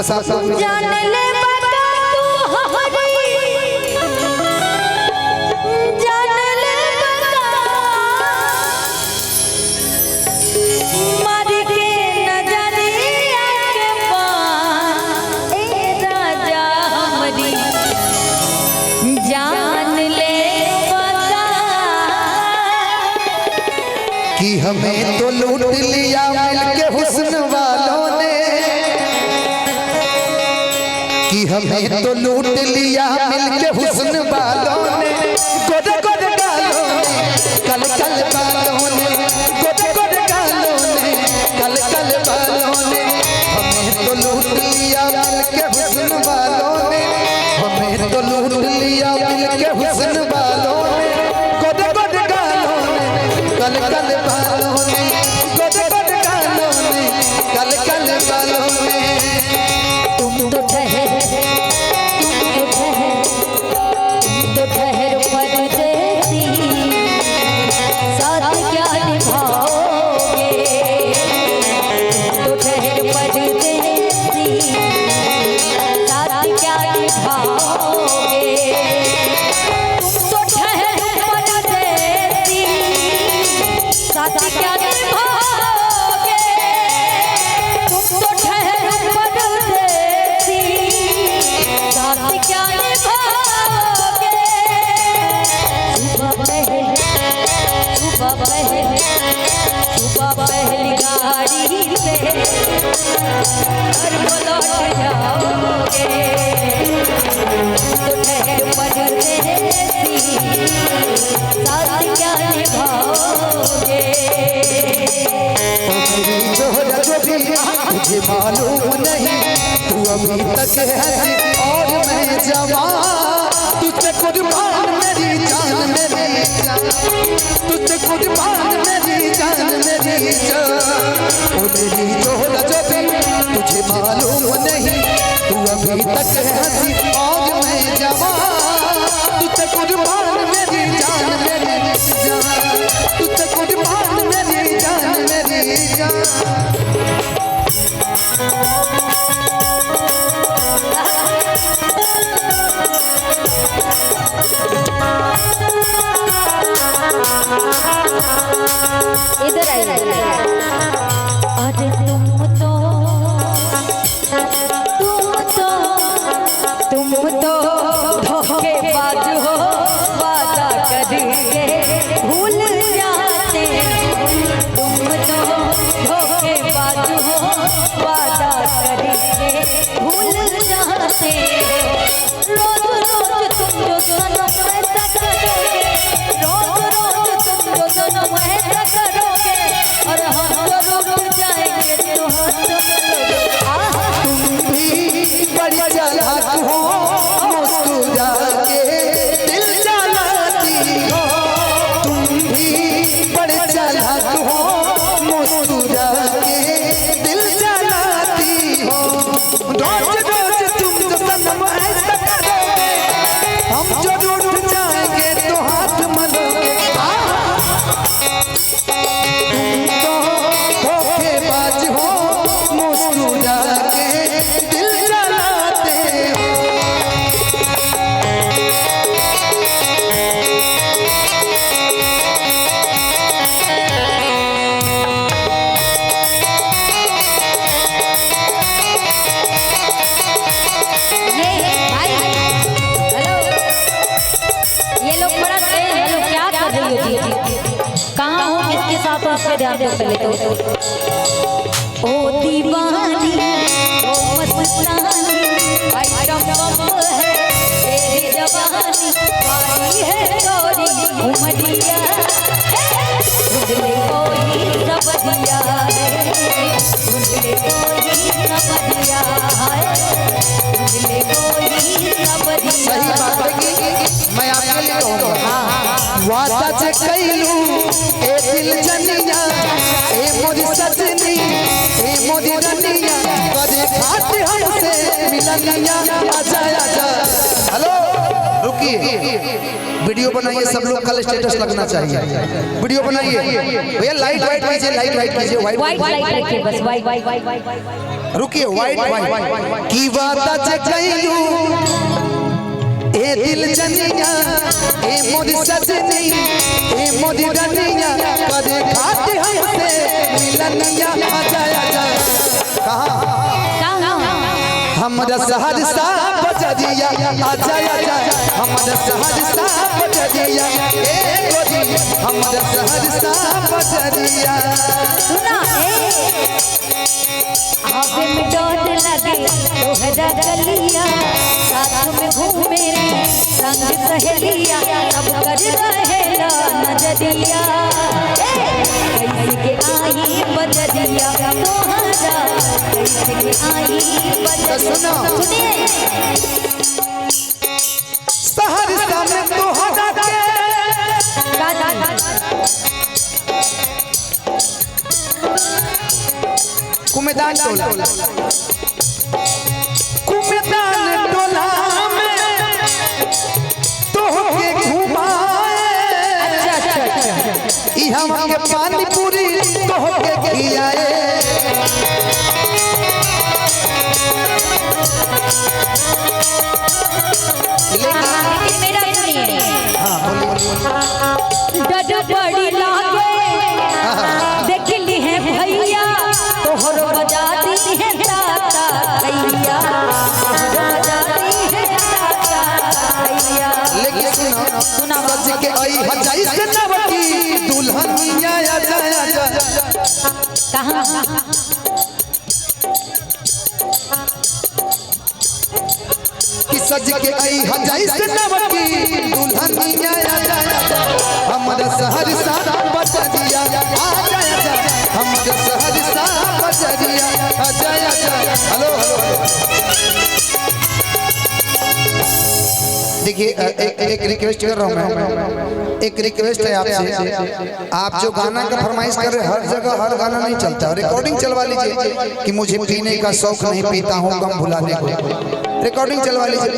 थोड़ा सा जान ले बता तू हमारी, जान ले बता मर के नजरिया के पास ए राजा हमारी, जान ले बता कि हमें तो लूट लिया मिलके हुस्न वालों ने, कि हमें तो लूट लिया मिलके हुस्न वालों ने, गोद गोद गालों ने, कल कल बालों ने, गोद गोद गालों ने, कल कल बालों ने, हमें तो लूट लिया मिलके हुस्न वालों ने, हमें तो लूट लिया मिलके हुस्न वालों ने, गोद गोद गालों ने, कल कल बालों ने, गोद गोद गालों ने, कल कल बालों ने। तुम तो ठहर परदेसी, साथ क्या निभाओगे, तो ठहर परदेसी, साथ क्या निभाओगे, तुम तो ठहर परदेसी, साथ क्या निभाओगे, तुम तो ठहर परदेसी, साथ क्या निभाओगे। सुबह पहली गाड़ी से घर को लौट जाओगे, तो ठहर परदेसी, साथ क्या निभाओगे। मुझे मालूम नहीं तू अभी तक है और मैं जवान, तुझसे कुर्बान मेरी जान, मेरी जान, तुझसे कुर्बान मेरी जान, मेरी जान। ओ मेरी जोहरा जो भी तुझे मालूम नहीं तू अभी तक है और मैं जवान, तुझसे कुर्बान मेरी जान, मेरी जान, तुझसे कुर्बान मेरी जान, मेरी जान। इधर आइए। अरे तुम तो धोखेबाज हो, वादा करके भूल जाते, तुम तो धोखेबाज हो, वादा करके भूल जाते, रोज रोज तुम जो सनम ऐसा करोगे, रोज रोज तुम जो सनम ऐसा करोगे, और हम तो रुक जाएंगे तो हंस लोगे। तुम भी बड़ी चालाक हो, मुस्कुरा के दिल जलाती हो, तुम भी बड़े चालाक हो, मुस्कुरा के दिल जलाती हो, रोज रोज तुम जो सनम ऐसा करोगे, हम जो रूठ जाएंगे तो हाथ मलोगे। तुम तो धोखेबाज हो, मुस्कुरा के दिल जलाते हो। ये लोग बड़ा हेलो क्या कर रही हो जी, कहाँ हो, किसके साथ हो, उसके ध्यान दो पहले तो। ओ दीवानी ओ मस्तानी, आइटम बम है तेरी जवानी, पानी है चोरी उमरिया, ढूंढ ले कोई सबदिया है, ढूंढ ले कोई सबदिया है, ढूंढ ले कोई सबदिया। सही बात है कि मैं आपके लिए कहूँगा, वादा जे कैलू ए दिल जनिया, ए मोरी सजनी, ए मोरी रनिया, करे खातिर हमसे मिलनिया, आजा आजा। हेलो रुकिए, वीडियो बनाइए, सब लोग कल स्टेटस लगना चाहिए। वीडियो बनाइए भैया, लाइट वाइट कीजिए, लाइट वाइट कीजिए, वाइट लाइट रखिए बस, वाइट वाइट वाइट। रुकिए, वाइट वाइट की वादा जे कइलू ए दिल जनिया ए मोरी सजनी ए मोरी रनिया करे खाते हमसे मिलनिया आजा आजा कहां हमरा सहरसा बजरिया आजा आजा हमरा सहरसा बजरिया ए गोरी हमरा सहरसा बजरिया। सुना आगे में डोट लगे तोहरा गलिया, साथ में घूमे संग सहेलिया, अब कर रहेला नजरिया। कैसे के आई बजरिया तोहरा, कैसे के आई बजरिया। सुनिए सहरसा में तोहरा के कुमेदान टोला, कुमेदान टोला में तोहके घुमाए। अच्छा ई हम के पानी पूरी तोहके खियाए। मेरा सुनिए, हां बोलिए। डड बड़ी लागे देखली है भैया, तोहर बजाती है ताता भैया, तोहर बजाती है ताता भैया। लेकिन सुना सज के आई हजाई से नवकी दुल्हनिया आजा आजा कहां कि सज के आई हजाई से नवकी दुल्हनिया आजा आजा हमरा सहरसा बजरिया आजा आजा हमरा सहरसा बजरिया आजा आजा। हेलो हेलो देखिए, एक रिक्वेस्ट कर रहा हूँ मैं, एक रिक्वेस्ट है आपसे, आप जो गाना का फरमाइश कर रहे हैं हर जगह हर गाना नहीं चलता, रिकॉर्डिंग चलवा लीजिए कि मुझे पीने का शौक नहीं, पीता हूँ गम भुलाने को, रिकॉर्डिंग चलवा लीजिए।